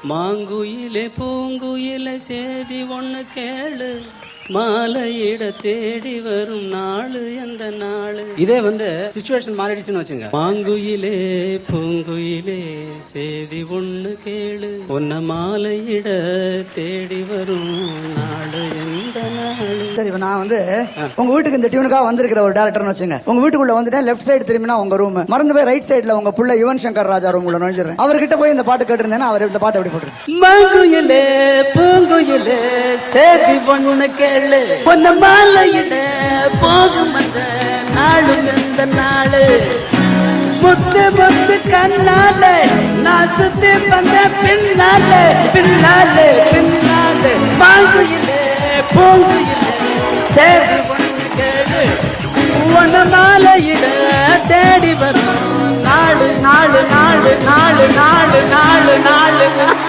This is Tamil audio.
மாங்குயிலே பூங்குயிலே சேதி ஒண்ணு கேளு, மாலையிட தேடி வரும் நாளு எந்த நாளு. இதே சிச்சுவேஷன் மாறிடுச்சுன்னு வச்சுங்க. மாங்குயிலே பூங்குயிலே சேதி ஒண்ணு கேளு, உன்ன மாலையிட தேடி வரும் நாளு எந்த நாளு. சரி, நான் உங்க வீட்டுக்கு இந்த டியூனுக்காக வந்திருக்கிற ஒரு டேரக்டர்னு வச்சுங்க. உங்க வீட்டுக்குள்ள வந்துட்டேன், லெஃப்ட் சைடு திரும்பினா உங்க ரூம், மறந்து போய் ரைட் சைடுல உங்க புள்ள யுவன் சங்கர் ராஜா ரூம் உள்ள நுழைஞ்சிடறேன். அவர்கிட்ட போய் இந்த பாட்டு கேட்டிருந்தேன்னா அவர் இந்த பாட்டு எப்படி போட்டுருக்கேன். மாங்குயிலே பூங்குயிலே சேதி ஒண்ணு கேளு, உன்ன மாலையிட போகும் அந்த நாளு எந்த நாளு. முத்து முத்து கண்ணாலே நான் சுத்தி வந்த பின்னாலே பின்னாலே பின்னாலே. மாங்குயிலே பூங்குயிலே சேதி ஒண்ணு கேளு, உன்ன மாலையிட தேடி வரும் நாளு நாளு நாளு நாளு நாளு நாளு நாளு.